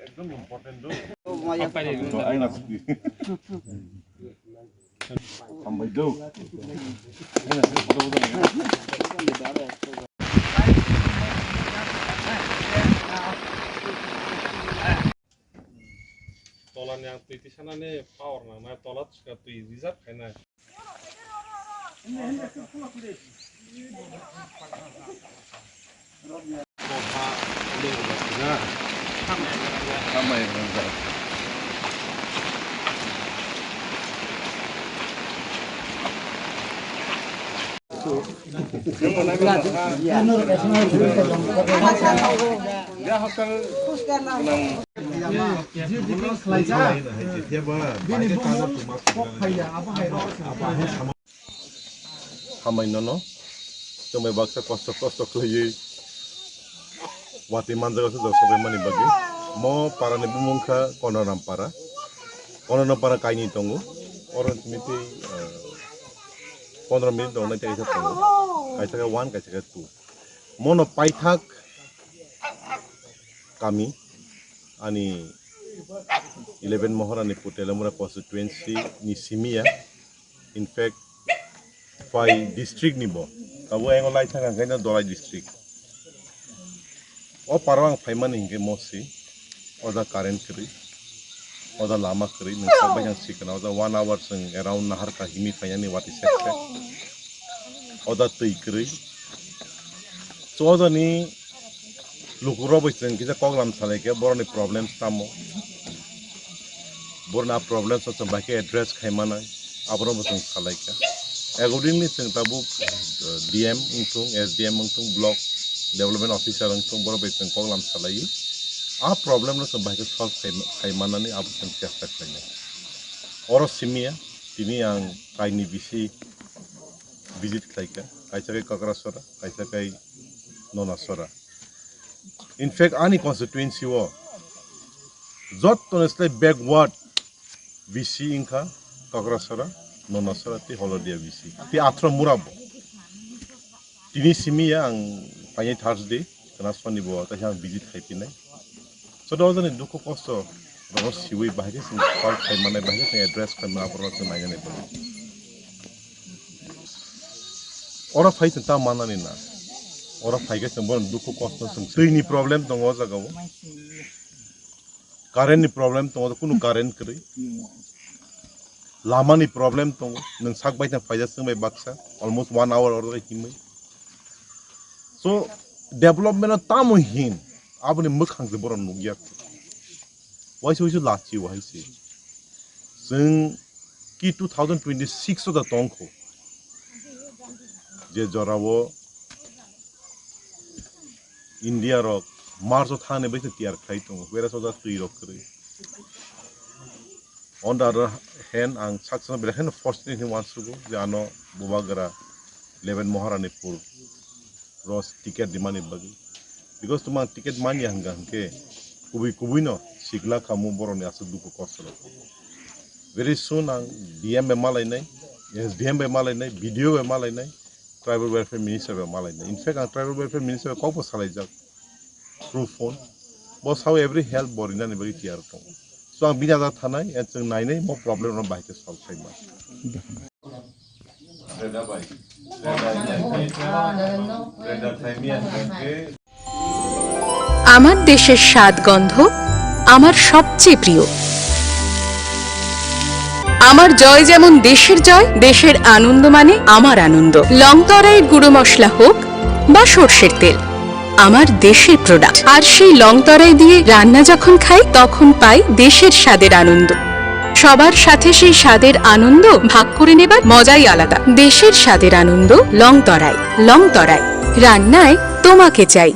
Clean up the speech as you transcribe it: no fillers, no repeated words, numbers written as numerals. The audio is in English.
একদম important Tolan yang tuh di sana nih power namanya tolat suka tuh wizard kayaknya. Sofa udah benar. Sama ya kan. Hamai nono, cuma baksa kostok lagi. Wati manjaga sudah sampai mana bagi? Mau para nebu mungka kono nampara kaini tunggu. Orang semiti 15 minit dong nanti kita tunggu. Kaisa 1, kaisa 2. Mono paitak kami, ani 11 mohon ani Putelamura constituency ni Simia. In fact, 5 district ni bo. Kamu yang olay tangan kaya Dolai district. O parang payman hingga mosi, oda current kiri, oda lama kiri, nungsa banyak sih kena oda 1 hour seng around nahar kahimi kaya ni wati sekte, oda tui kiri, so oda ni lukuro bisen kita koglam saleh ke boro ni problem tamo, boro na problem so sebagai address kaya mana, abro bisen saleh ke, accordingly seng tabu DM untung, SDM untung block development officer untuk boro betul kau lam salai, problem lo sebagai solve kayak mana ni apa yang siasat kaya. Orang Simia ini yang kayak ni visit kaya, kayak Kakrasora, kayak Nonasora. In fact, ani constituency wo, zat honestly backward VC inka Kakrasora, Nonasora ti holodia VC, ti atra murabo. Ini Simia yang Panya Thursday, transfer ni bawa, tapi yang visit hari ini. So dah orang ni duko kosto, orang siwi bahaya sih, kalau hari mana bahaya sih address kan mana perlu semuanya ni boleh. Orang bahaya tentang mana ni na, orang bahaya semua duko kosto sih. So ini problem tu orang jaga wo, current ni problem tu orang kuno current kiri, lama ni problem tu, neng sak bahaya bahaya semua baksa, almost 1 hour orang himai. So development tamu hin, apa ni mukhang seborang nugiak. Why so laci why sih? Seng ki 2026 ada tongko. Je jorawo India rok Mars thane bete tiar khai tong. Whereas ada tui rok kiri. On the other hand, ang saksana berakhir fortunately wants to go. Jano bubagara 11 Moharanipur. Ros tiket di mana bagi? Because tumang tiket mana yang ke kubi no sigla kamu boron ya seduku koslo. Very soon ang DM malay nai, SDM malay nai, video malay nai, tribal welfare minister malay nai. In fact, ang tribal welfare minister kau pun salai jak through phone. Bos how every help borin na ni bagi tiar tong. So ang binada thanai, and seng nai mo problem orang baik solve sai mas. Reda baik. আমার দেশের স্বাদ গন্ধ আমার সবচেয়ে প্রিয়। আমার জয় যেমন দেশের জয়, দেশের আনন্দ মানে আমার আনন্দ। লংতরাইয়ের গুঁড়ো মশলা হোক বা সরষের তেল, আমার দেশের প্রোডাক্ট। আর সেই লংতরাই দিয়ে রান্না যখন খাই তখন পাই দেশের স্বাদের আনন্দ। সবার সাথে সেই স্বাদের আনন্দ ভাগ করে নেবার মজাই আলাদা। দেশের স্বাদের আনন্দ লংতরাই, লংতরাই রান্নায় তোমাকে চাই।